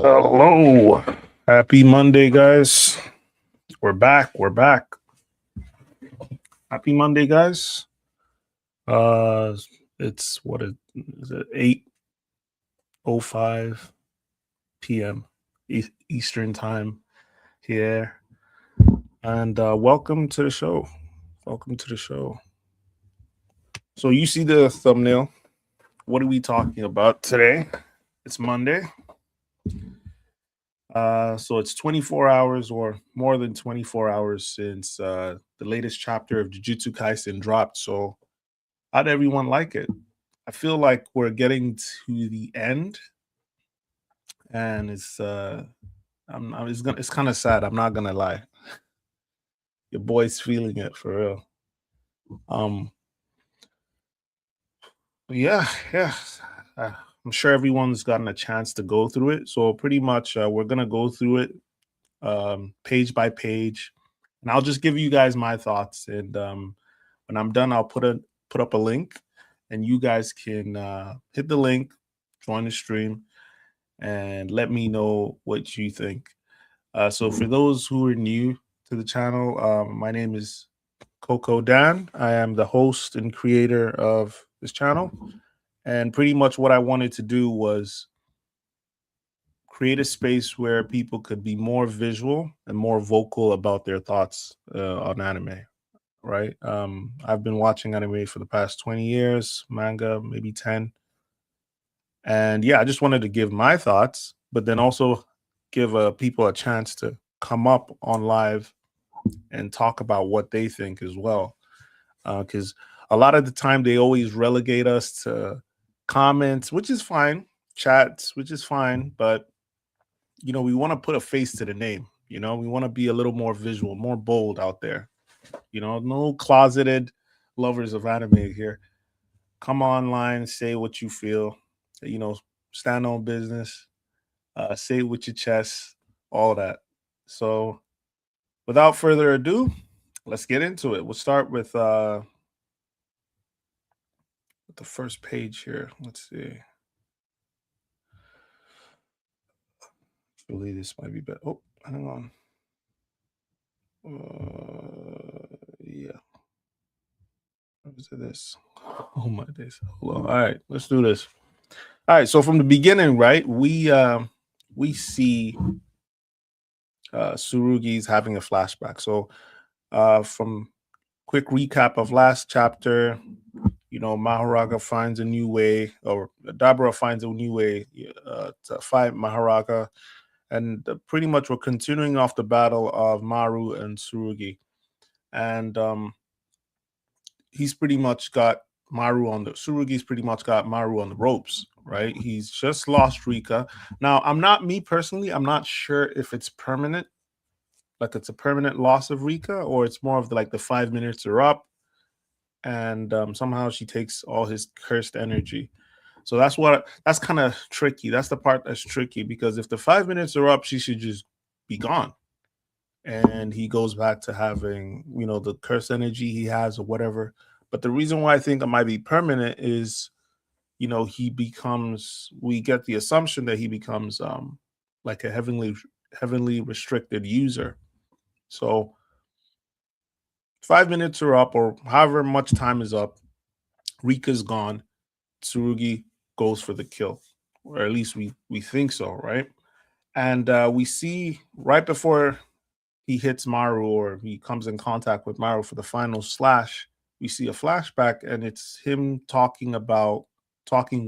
Hello. Happy Monday, guys. We're back. We're back. Happy Monday, guys. Uh it's what is it 8:05 p.m. Eastern time here. And welcome to the show. Welcome to the show. So you see the thumbnail. What are we talking about today? It's Monday. So it's 24 hours or more than 24 hours since the latest chapter of Jujutsu Kaisen dropped. So how'd everyone like it? I feel like we're getting to the end, and it's kind of sad. I'm not gonna lie. Your boy's feeling it for real. Um, yeah, yeah. Uh, I'm sure everyone's gotten a chance to go through it. So pretty much, we're gonna go through it page by page, and I'll just give you guys my thoughts. And when I'm done, I'll put up a link, and you guys can hit the link, join the stream, and let me know what you think. So for those who are new to the channel, my name is Coco Dan. I am the host and creator of this channel, and pretty much what I wanted to do was create a space where people could be more visual and more vocal about their thoughts on anime. Right. I've been watching anime for the past 20 years, manga maybe 10. And yeah, I just wanted to give my thoughts, but then also give people a chance to come up on live and talk about what they think as well. Because a lot of the time they always relegate us to comments, which is fine, chats, which is fine, but we want to put a face to the name. We want to be a little more visual, more bold out there. No closeted lovers of anime here. Come online, say what you feel. Stand on business. Say it with your chest. All that. So, without further ado, let's get into it. We'll start with the first page here. Let's see. Actually, this might be better. Oh, hang on. Yeah. What is this? Oh my days. Hold on. All right, let's do this. All right. So from the beginning, right, we see Tsurugi's having a flashback. So from quick recap of last chapter, Mahoraga finds a new way, or Dabura finds a new way to fight Mahoraga, and pretty much we're continuing off the battle of Maru and Tsurugi, and he's pretty much got Tsurugi's pretty much got Maru on the ropes, right? He's just lost Rika. Now, me personally, I'm not sure if it's permanent, like it's a permanent loss of Rika, or it's more of the 5 minutes are up, and somehow she takes all his cursed energy. So that's kind of tricky. That's the part that's tricky, because if the 5 minutes are up, she should just be gone, and he goes back to having the cursed energy he has or whatever. But the reason why I think it might be permanent is we get the assumption that he becomes like a heavenly restricted user. So 5 minutes are up, or however much time is up, Rika's gone, Tsurugi goes for the kill, or at least we think so, right? And we see right before he hits Maru, or he comes in contact with Maru for the final slash, we see a flashback, and it's him talking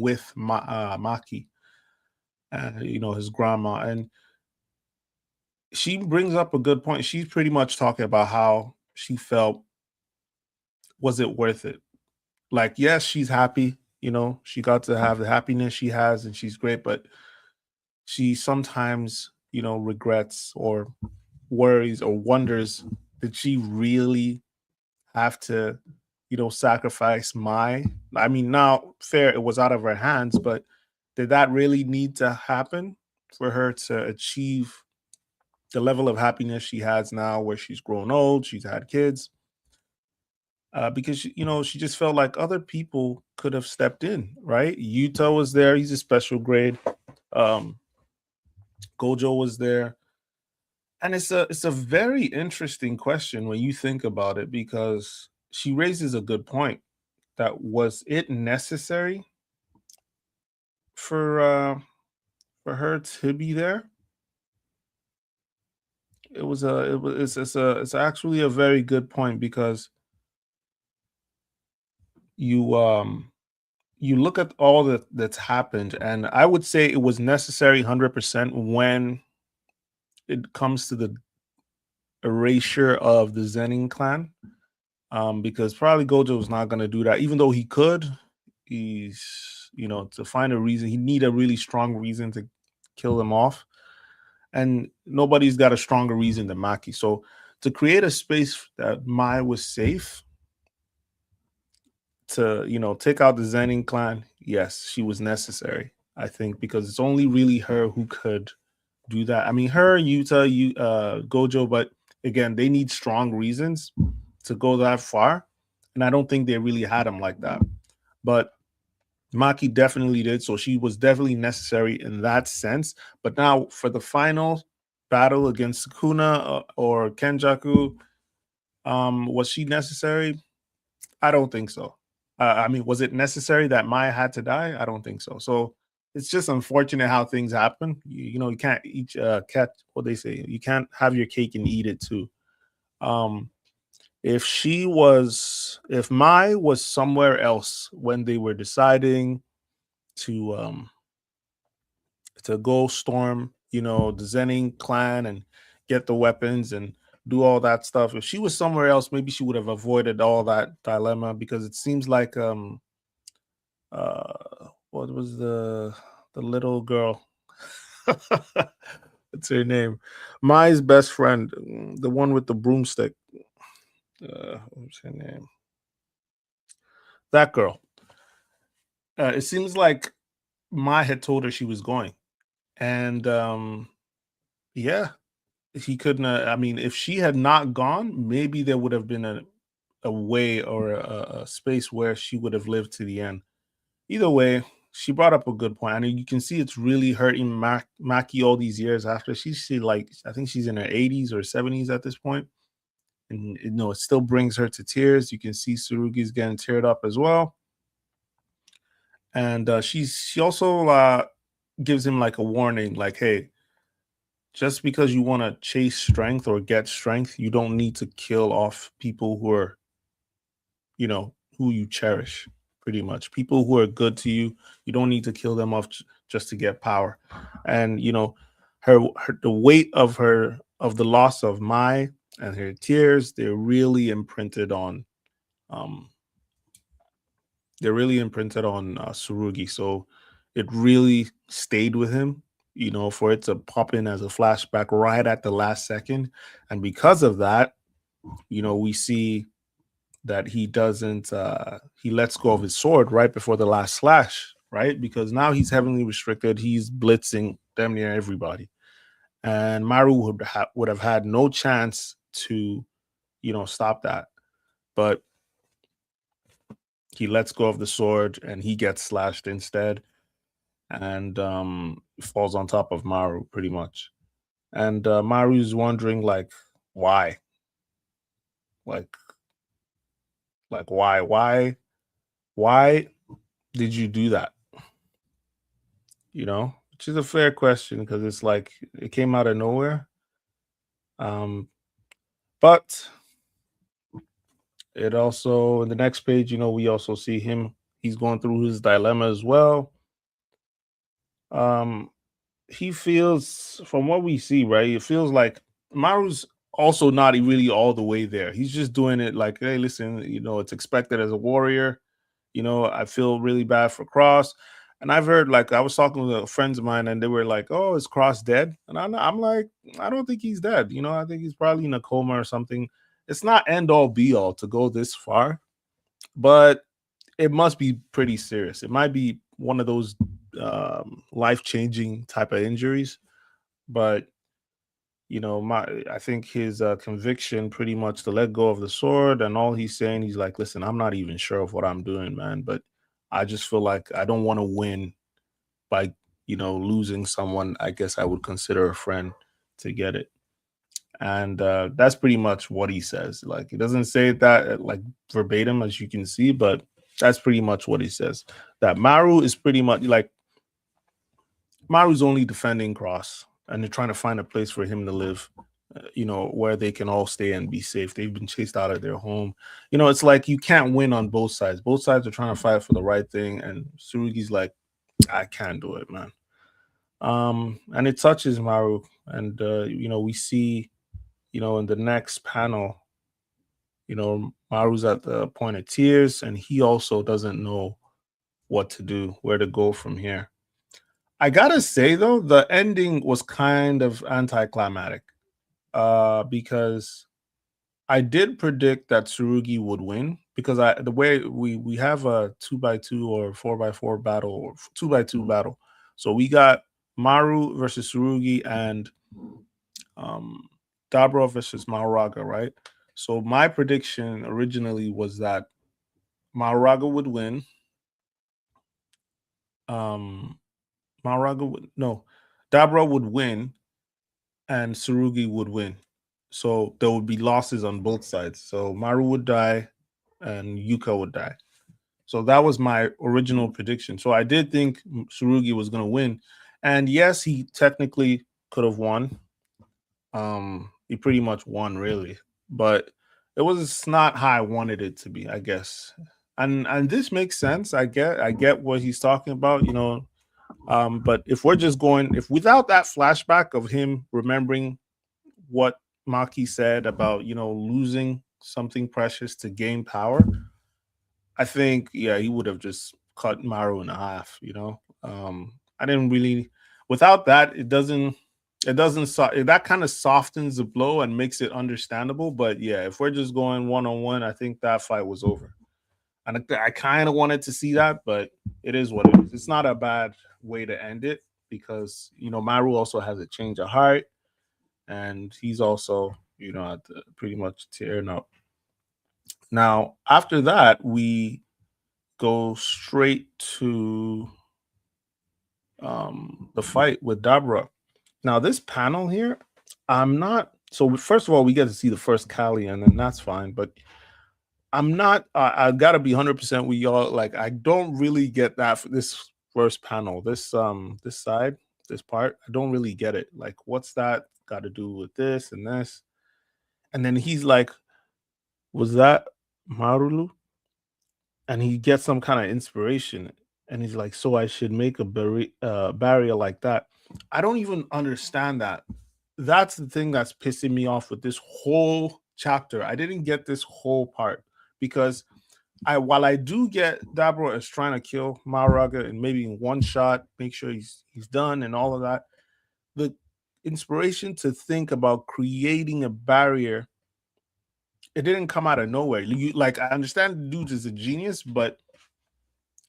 with Maki, his grandma, and she brings up a good point. She's pretty much talking about how she felt. Was it worth it? Like, yes, she's happy. She got to have the happiness she has, and she's great, but she sometimes, regrets or worries or wonders, did she really have to, sacrifice I mean, now fair, it was out of her hands, but did that really need to happen for her to achieve the level of happiness she has now, where she's grown old, she's had kids? Because she just felt like other people could have stepped in, right? Yuta was there; he's a special grade. Um, Gojo was there. And it's a very interesting question when you think about it, because she raises a good point. That was it necessary for her to be there? It's actually a very good point, because you you look at all that's happened, and I would say it was necessary 100% when it comes to the erasure of the Zenin clan. Because probably Gojo was not going to do that, even though he could. He's, to find a reason, he need a really strong reason to kill them off, and nobody's got a stronger reason than Maki. So to create a space that Mai was safe to, take out the Zenin clan, yes, she was necessary. I think because it's only really her who could do that. I mean, her, Yuta, Gojo, but again, they need strong reasons to go that far, and I don't think they really had them like that. But Maki definitely did, so she was definitely necessary in that sense. But now for the final battle against Sukuna, or Kenjaku, was she necessary? I don't think so. I mean, was it necessary that Maya had to die? I don't think so. So it's just unfortunate how things happen. You can't eat cat. What they say, you can't have your cake and eat it too. Um, if Mai was somewhere else when they were deciding to go storm, the Zenin clan and get the weapons and do all that stuff. If she was somewhere else, maybe she would have avoided all that dilemma, because it seems like what was the little girl? What's her name? Mai's best friend, the one with the broomstick. What's her name? That girl. It seems like Mai had told her she was going, and yeah, he couldn't. I mean, if she had not gone, maybe there would have been a way, or a space where she would have lived to the end. Either way, she brought up a good point. I mean, you can see it's really hurting Maki all these years after. She like, I think she's in her 80s or 70s at this point, and it still brings her to tears. You can see Tsurugi's getting teared up as well, and she also gives him like a warning, like, hey, just because you want to chase strength or get strength, you don't need to kill off people who are, who you cherish. Pretty much, people who are good to you, you don't need to kill them off just to get power. And the weight of the loss of Mai and her tears, um they're really imprinted on Surugi. So it really stayed with him, for it to pop in as a flashback right at the last second. And because of that, we see that he lets go of his sword right before the last slash, right? Because now he's heavily restricted. He's blitzing damn near everybody. And Maru would have had no chance to, stop that. But he lets go of the sword and he gets slashed instead, and falls on top of Maru pretty much. And Maru's wondering, like, why? Like, why did you do that? Which is a fair question, because it's like it came out of nowhere. But it also, in the next page, we also see him. He's going through his dilemma as well. He feels, from what we see, right? It feels like Maru's also not really all the way there. He's just doing it like, hey, listen, it's expected as a warrior. I feel really bad for Cross. And I've heard, like, I was talking with friends of mine, and they were like, "Oh, is Cross dead?" And I'm like, I don't think he's dead. I think he's probably in a coma or something. It's not end all be all to go this far, but it must be pretty serious. It might be one of those life changing type of injuries, but I think his conviction, pretty much to let go of the sword, and all he's saying, he's like, listen, I'm not even sure of what I'm doing, man, but I just feel like I don't want to win by losing someone I guess I would consider a friend to get it. And that's pretty much what he says. Like, he doesn't say that like verbatim, as you can see, but that's pretty much what he says. That Maru is pretty much like Maru's only defending Cross, and they're trying to find a place for him to live, where they can all stay and be safe. They've been chased out of their home. It's like you can't win on both sides. Both sides are trying to fight for the right thing, and Tsurugi's like, I can't do it, man. And it touches Maru, and we see, in the next panel, Maru's at the point of tears, and he also doesn't know what to do, where to go from here. I gotta say though, the ending was kind of anticlimactic, because I did predict that Tsurugi would win, because the way we have a 2x2 or 4x4 battle or 2x2 battle, so we got Maru versus Tsurugi and Dabra versus Mahoraga, right? So my prediction originally was that Mahoraga would win. Dabra would win, and Tsurugi would win. So there would be losses on both sides. So Maru would die, and Yuka would die. So that was my original prediction. So I did think Tsurugi was going to win, and yes, he technically could have won. He pretty much won, really, but it was not how I wanted it to be, I guess. And this makes sense. I get what he's talking about, but if without that flashback of him remembering what Maki said about, losing something precious to gain power, I think, yeah, he would have just cut Maru in half, I didn't really, without that, that kind of softens the blow and makes it understandable. But yeah, if we're just going one-on-one, I think that fight was over. And I kind of wanted to see that, but it is what it is. It's not a bad way to end it, because Maru also has a change of heart, and he's also at pretty much tearing up. Now after that, we go straight to the fight with Dabra. Now this panel here, I'm not. So first of all, we get to see the first Kali, and then that's fine. But I'm not. I gotta be 100% with y'all. Like, I don't really get that for this first panel. This side, this part, I don't really get it. Like, what's that got to do with this and this? And then he's like, "Was that Marulu?" And he gets some kind of inspiration, and he's like, "So I should make a barrier like that." I don't even understand that. That's the thing that's pissing me off with this whole chapter. I didn't get this whole part, because while I do get Dabro is trying to kill Mahoraga and maybe in one shot, make sure he's done and all of that, the inspiration to think about creating a barrier, it didn't come out of nowhere. Like, I understand the dude is a genius, but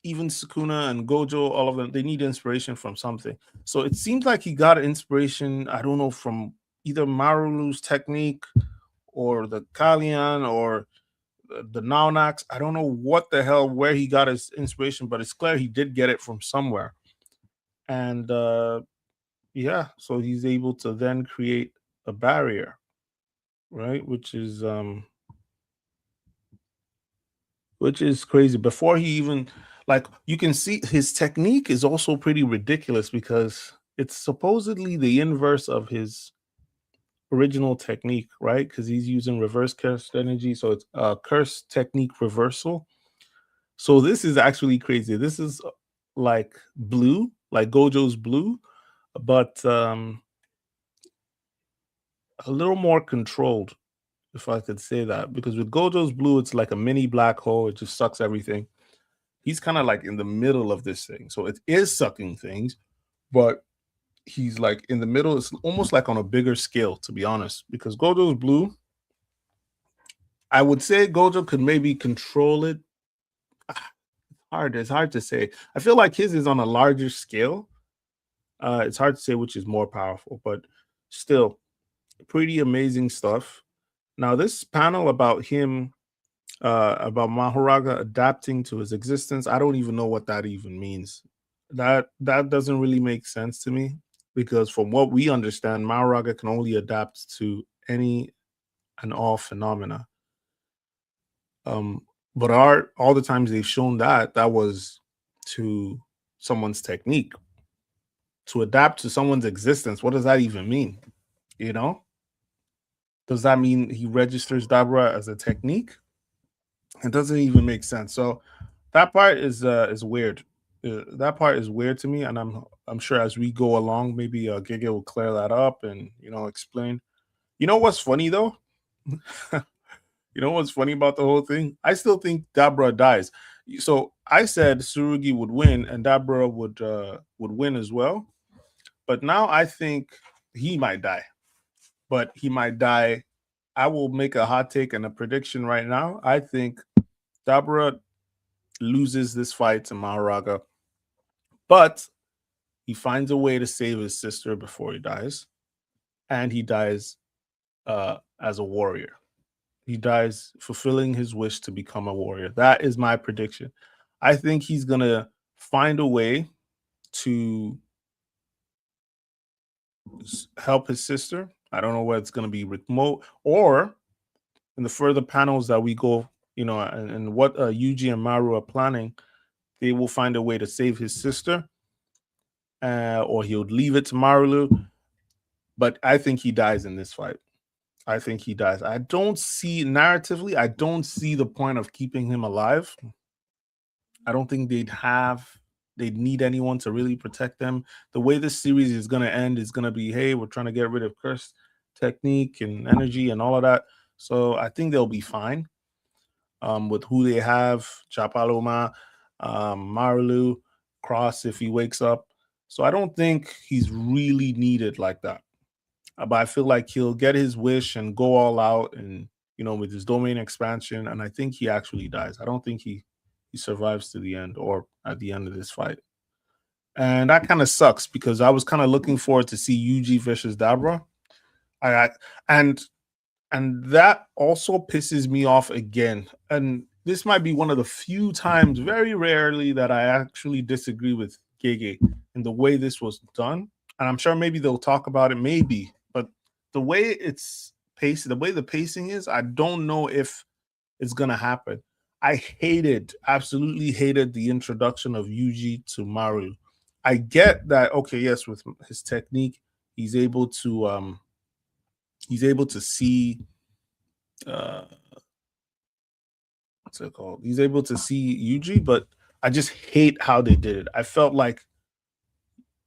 even Sukuna and Gojo, all of them, they need inspiration from something. So it seems like he got inspiration, I don't know, from either Marulu's technique or the Kalian or the Naunax. I don't know what the hell, where he got his inspiration, but it's clear he did get it from somewhere. And yeah, so he's able to then create a barrier, right? Which is crazy. Before he even, like, you can see his technique is also pretty ridiculous, because it's supposedly the inverse of his original technique, right? Because he's using reverse cursed energy, so it's curse technique reversal. So this is actually crazy. This is like blue, like Gojo's blue, but a little more controlled, if I could say that. Because with Gojo's blue, it's like a mini black hole. It just sucks everything. He's kind of like in the middle of this thing. So it is sucking things, but he's like in the middle. It's almost like on a bigger scale, to be honest, because Gojo's blue, I would say Gojo could maybe control it. It's hard to say. I feel like his is on a larger scale. It's hard to say which is more powerful, but still pretty amazing stuff. Now, this panel about him, about Mahoraga adapting to his existence, I don't even know what that even means. That doesn't really make sense to me because from what we understand, Maoraga can only adapt to any and all phenomena. Um, but all the times they've shown that was to someone's technique. To adapt to someone's existence, what does that even mean? You know, does that mean he registers Dabra as a technique? It doesn't even make sense. So that part is weird. That part is weird to me, and I'm sure as we go along, maybe Giga will clear that up and explain. You know what's funny though? You know what's funny about the whole thing? I still think Dabra dies. So I said Surugi would win and Dabra would win as well. But now I think he might die. But he might die. I will make a hot take and a prediction right now. I think Dabra loses this fight to Maharaga, but he finds a way to save his sister before he dies, and he dies as a warrior. He dies fulfilling his wish to become a warrior. That is my prediction. I think he's gonna find a way to help his sister. I don't know whether it's gonna be remote or in the further panels that we go, and what Yuji and Maru are planning. They will find a way to save his sister, or he would leave it to Maru. But I think he dies in this fight. I think he dies. I don't see narratively. I don't see the point of keeping him alive. I don't think they'd need anyone to really protect them. The way this series is going to end is going to be, hey, we're trying to get rid of curse technique and energy and all of that. So I think they'll be fine with who they have, Chapaloma, Marlu, Cross if he wakes up. So I don't think he's really needed like that. But I feel like he'll get his wish and go all out and with his domain expansion. And I think he actually dies. I don't think he survives to the end or at the end of this fight. And that kind of sucks because I was kind of looking forward to see Yuji versus Dabra. I and and that also pisses me off again. And this might be one of the few times, very rarely, that I actually disagree with Gege in the way this was done. And I'm sure maybe they'll talk about it, maybe, but the way it's paced, the way the pacing is, I don't know if it's gonna happen. I absolutely hated the introduction of Yuji to Maru. I get that, okay, yes, with his technique, he's able to see uh what's it called? He's able to see Yuji, but I just hate how they did it. I felt like,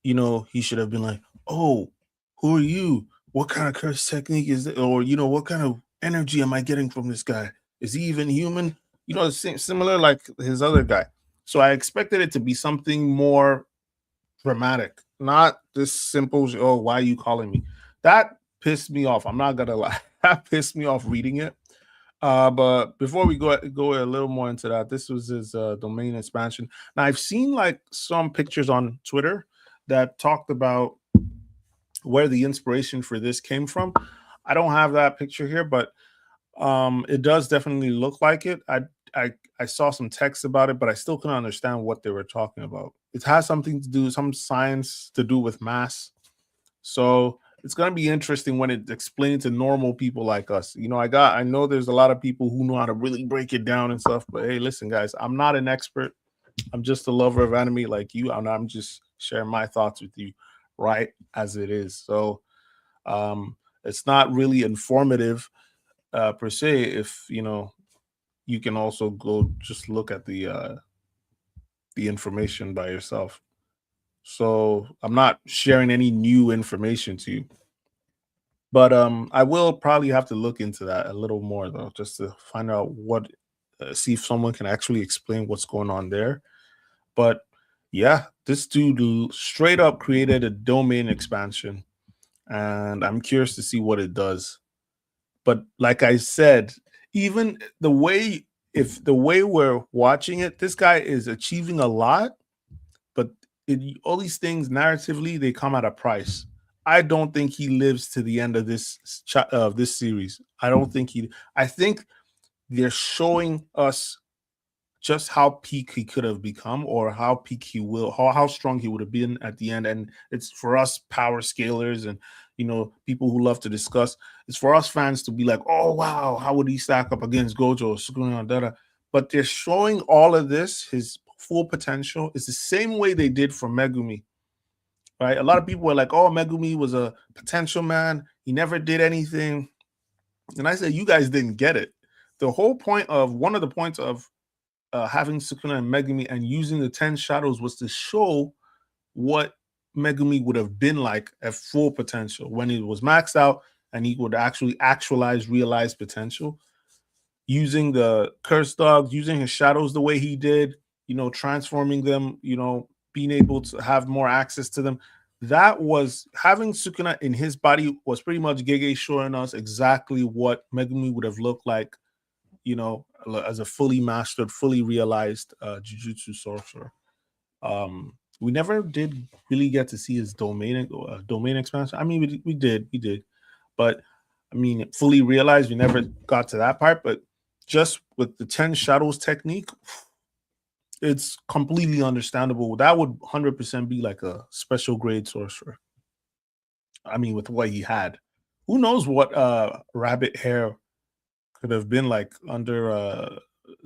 he should have been like, "Oh, who are you? What kind of curse technique is it? Or what kind of energy am I getting from this guy? Is he even human?" Similar like his other guy. So I expected it to be something more dramatic, not this simple. Oh, why are you calling me? That pissed me off. I'm not gonna lie. That pissed me off reading it. But before we go a little more into that, this was his domain expansion. Now I've seen like some pictures on Twitter that talked about where the inspiration for this came from. I don't have that picture here, but it does definitely look like it. I saw some text about it, but I still couldn't understand what they were talking about. It has something to do, some science to do with mass. So it's gonna be interesting when it's explained to normal people like us. I know there's a lot of people who know how to really break it down and stuff, but hey, listen, guys, I'm not an expert. I'm just a lover of anime like you, and I'm just sharing my thoughts with you right as it is. So it's not really informative per se if you can also go just look at the information by yourself. So I'm not sharing any new information to you. But I will probably have to look into that a little more though, just to find out see if someone can actually explain what's going on there. But yeah, this dude straight up created a domain expansion, and I'm curious to see what it does. But like I said, even if the way we're watching it, this guy is achieving a lot, but all these things narratively they come at a price. I don't think he lives to the end of this series. I don't think he. I think they're showing us just how peak he could have become, or how peak he will, how strong he would have been at the end. And it's for us power scalers and people who love to discuss. It's for us fans to be like, oh wow, how would he stack up against Gojo, Sukuna, Dada? But they're showing all of this, his full potential. It's the same way they did for Megumi, right? A lot of people were like, oh, Megumi was a potential man. He never did anything. And I said, you guys didn't get it. One of the points of having Sukuna and Megumi and using the 10 shadows was to show what Megumi would have been like at full potential when he was maxed out and he would actually realize potential. Using the curse dogs, using his shadows the way he did, transforming them, being able to have more access to them. That was having Sukuna in his body was pretty much Gege showing us exactly what Megumi would have looked like, as a fully mastered, fully realized Jujutsu sorcerer. We never did really get to see his domain expansion. I mean, we did, but I mean, fully realized, we never got to that part. But just with the 10 shadows technique, it's completely understandable. That would 100% be like a special grade sorcerer. I mean, with what he had, who knows what rabbit hair could have been like under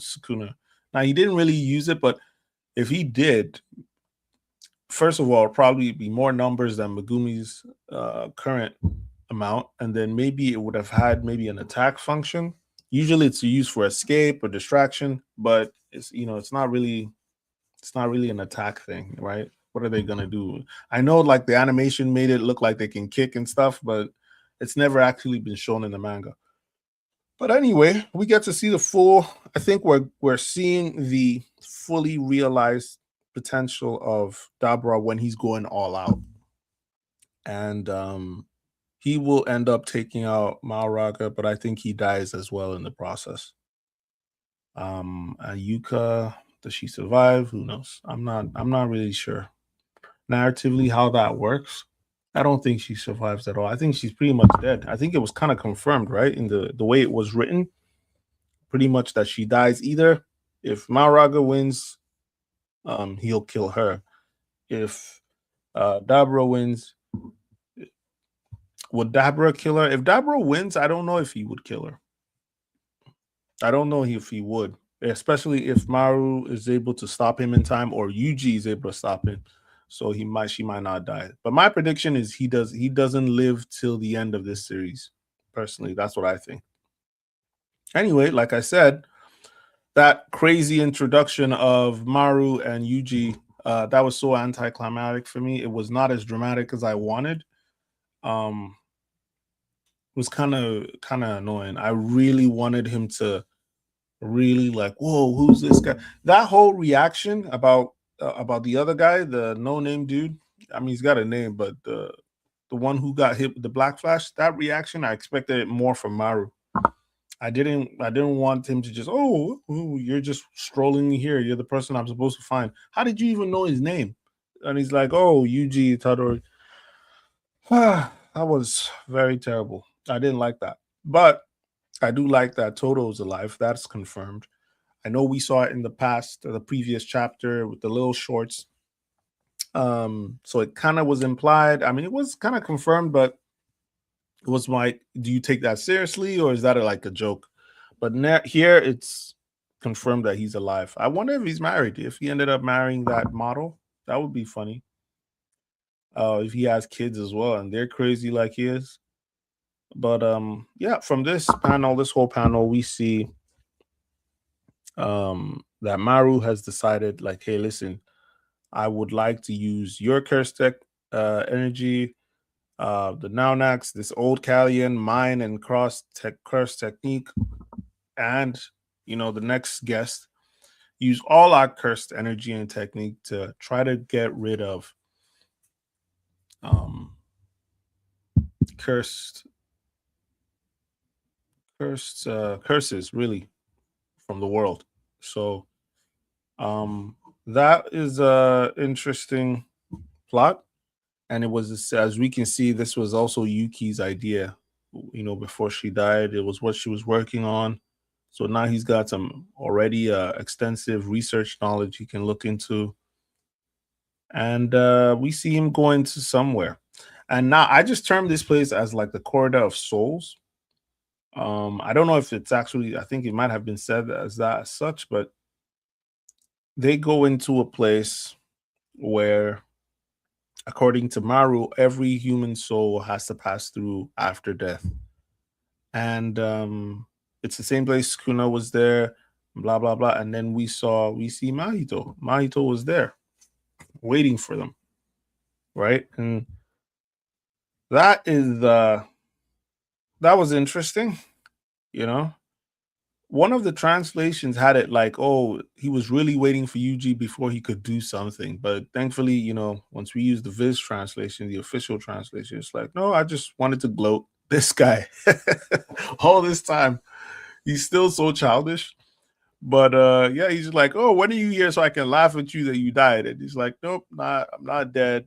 Sukuna. Now, he didn't really use it, but if he did, first of all, it'd probably be more numbers than Megumi's current amount, and then maybe it would have had maybe an attack function. Usually, it's used for escape or distraction, but it's not really an attack thing, right? What are they gonna do? I know, like, the animation made it look like they can kick and stuff, but it's never actually been shown in the manga. But anyway, we get to see the full. I think we're seeing the fully realized potential of Dabra when he's going all out, and he will end up taking out Maoraga, but I think he dies as well in the process. Yuka, does she survive? Who knows? I'm not really sure narratively how that works. I don't think she survives at all. I think she's pretty much dead. I think it was kind of confirmed, right, in the way it was written, pretty much that she dies either if Maoraga wins, he'll kill her. If Dabra wins, would Dabra kill her? If Dabra wins, I don't know if he would kill her. I don't know if he would, especially if Maru is able to stop him in time, or Yuji is able to stop him. So she might not die. But my prediction is he doesn't live till the end of this series. Personally, that's what I think. Anyway, like I said, that crazy introduction of Maru and Yuji, that was so anticlimactic for me. It was not as dramatic as I wanted. It was kind of annoying. I really wanted him to really, like, whoa, who's this guy? That whole reaction about the other guy, the no-name dude. I mean, he's got a name, but the one who got hit with the Black Flash, that reaction, I expected it more from Maru. I didn't want him to just, oh, you're just strolling here. You're the person I'm supposed to find. How did you even know his name? And he's like, oh, Yuji Tadori. That was very terrible. I didn't like that. But I do like that Toto's alive. That's confirmed. I know we saw it in the past, the previous chapter with the little shorts. So it kind of was implied. I mean, it was kind of confirmed, but it was like, do you take that seriously, or is that like a joke? But here it's confirmed that he's alive. I wonder if he's married. If he ended up marrying that model, that would be funny. If he has kids as well and they're crazy like he is. But yeah, from this whole panel, we see that Maru has decided, like, hey, listen, I would like to use your curse tech energy, the Naunax, this old Callian, mine and curse technique, and the next guest, use all our cursed energy and technique to try to get rid of curses really from the world. So that is a interesting plot, and it was, as we can see, this was also Yuki's idea. Before she died, it was what she was working on. So now he's got some already extensive research knowledge he can look into, and we see him going to somewhere. And now I just term this place as like the corridor of souls. I don't know if it's actually, I think it might have been said as that as such, but they go into a place where, according to Maru, every human soul has to pass through after death. And it's the same place Kuna was there, blah blah blah. And then we see Mahito. Mahito was there waiting for them, right? And that is that was interesting, you know. One of the translations had it like, oh, he was really waiting for Yuji before he could do something. But thankfully, you know, once we use the Viz translation, the official translation, it's like, no, I just wanted to gloat. This guy, all this time, he's still so childish. But yeah, he's like, oh, when are you here so I can laugh at you that you died? And he's like, nope, I'm not dead.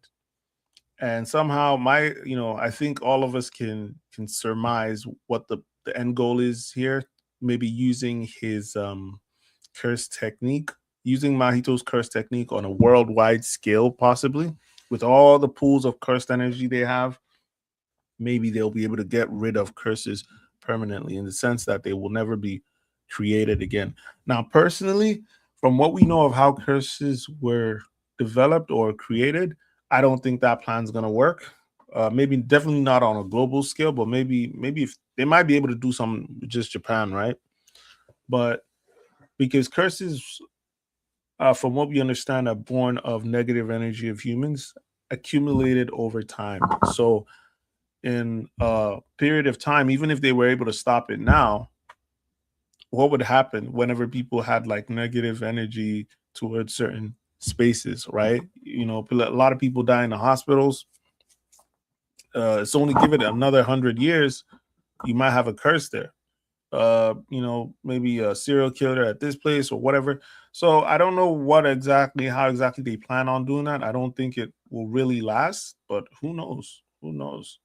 And somehow I think all of us can surmise what the end goal is here. Maybe using his curse technique, using Mahito's curse technique on a worldwide scale, possibly with all the pools of cursed energy they have. Maybe they'll be able to get rid of curses permanently, in the sense that they will never be created again. Now, personally, from what we know of how curses were developed or created, I don't think that plan's going to work. Maybe definitely not on a global scale, but maybe if they might be able to do something with just Japan, right? But because curses, from what we understand, are born of negative energy of humans accumulated over time. So in a period of time, even if they were able to stop it now, what would happen whenever people had like negative energy towards certain spaces, right? You know, a lot of people die in the hospitals. It's only give it another 100 years, you might have a curse there. Maybe a serial killer at this place or whatever. So I don't know how exactly they plan on doing that. I don't think it will really last, but who knows? Who knows?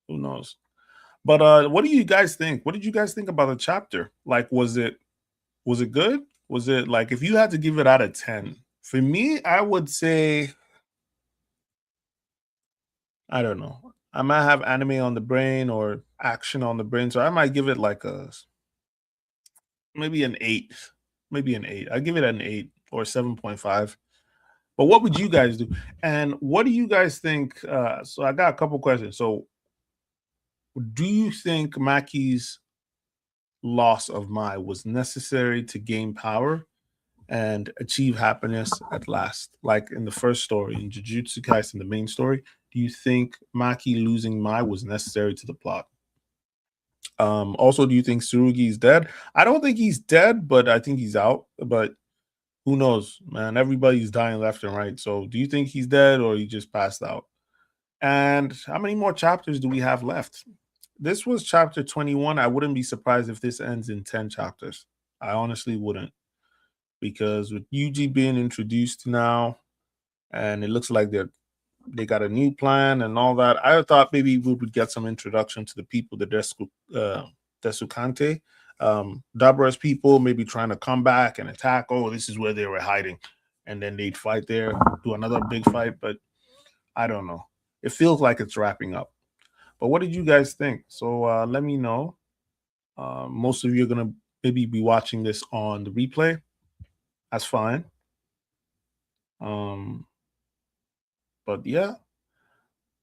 Who knows? But what do you guys think? What did you guys think about the chapter? Like, was it good? Was it like, if you had to give it out of 10? For me, I would say, I don't know. I might have anime on the brain or action on the brain, so I might give it like a maybe an 8. Maybe an 8. I give it an 8 or 7.5. But what would you guys do? And what do you guys think? So I got a couple questions. So do you think Maki's loss of Mai was necessary to gain power and achieve happiness at last? Like in the first story, in Jujutsu Kaisen, the main story, do you think Maki losing Mai was necessary to the plot? Also, do you think Tsurugi is dead? I don't think he's dead, but I think he's out. But who knows, man? Everybody's dying left and right. So do you think he's dead or he just passed out? And how many more chapters do we have left? This was chapter 21. I wouldn't be surprised if this ends in 10 chapters. I honestly wouldn't. Because with Yuji being introduced now, and it looks like they got a new plan and all that, I thought maybe we would get some introduction to the people, the Desukante, Dabra's people, maybe trying to come back and attack. Oh, this is where they were hiding. And then they'd fight there, do another big fight. But I don't know. It feels like it's wrapping up. But what did you guys think? So let me know. Most of you are going to maybe be watching this on the replay. That's fine. But yeah,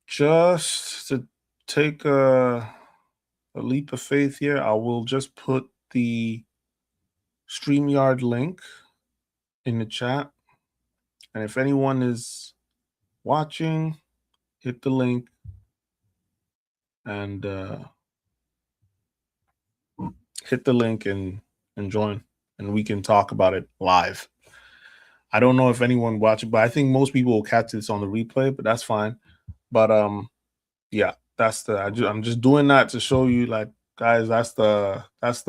just to take a leap of faith here, I will just put the StreamYard link in the chat. And if anyone is watching, hit the link and join, and we can talk about it live. I don't know if anyone watching, but I think most people will catch this on the replay, but that's fine. But yeah, I'm just doing that to show you, like, guys, that's the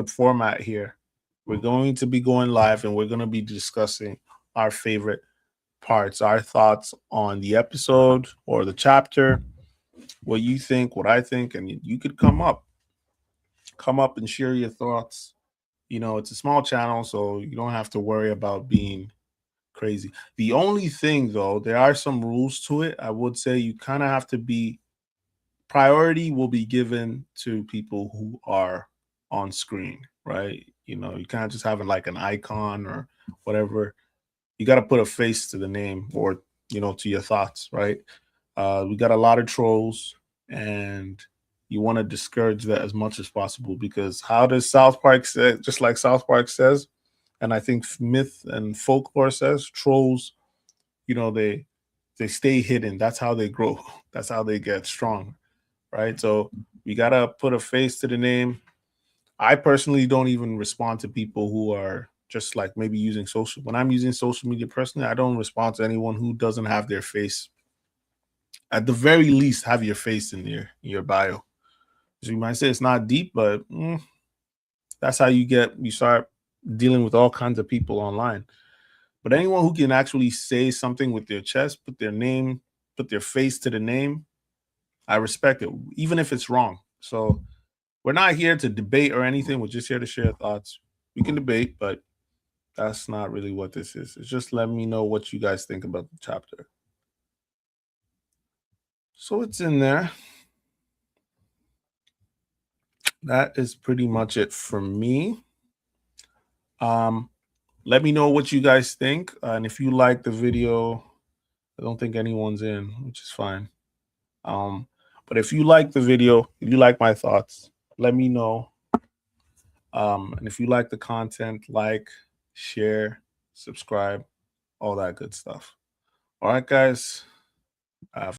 format here. We're going to be going live and we're going to be discussing our favorite parts, our thoughts on the episode or the chapter, what you think, what I think, and you could come up and share your thoughts, you know, it's a small channel, so you don't have to worry about being crazy. The only thing though, there are some rules to it. I would say you kind of have to be priority will be given to people who are on screen, right? You know, you can't just have it like an icon or whatever. You got to put a face to the name or, you know, to your thoughts, right? We got a lot of trolls, and you want to discourage that as much as possible, because how does South Park say, just like South Park says, and I think myth and folklore says, trolls, you know, they stay hidden. That's how they grow. That's how they get strong, right? So we gotta put a face to the name. I personally don't even respond to people who are just like maybe using social. When I'm using social media personally, I don't respond to anyone who doesn't have their face. At the very least, have your face in your bio. So you might say it's not deep, but that's how you start dealing with all kinds of people online. But anyone who can actually say something with their chest, put their name, put their face to the name, I respect it, even if it's wrong. So we're not here to debate or anything. We're just here to share thoughts. We can debate, but that's not really what this is. It's just let me know what you guys think about the chapter. So it's in there. That is pretty much it for me. Um, Let me know what you guys think. And if you like the video, I don't think anyone's in, which is fine. Um, but if you like the video, if you like my thoughts, let me know. And if you like the content, like, share, subscribe, all that good stuff. All right, guys.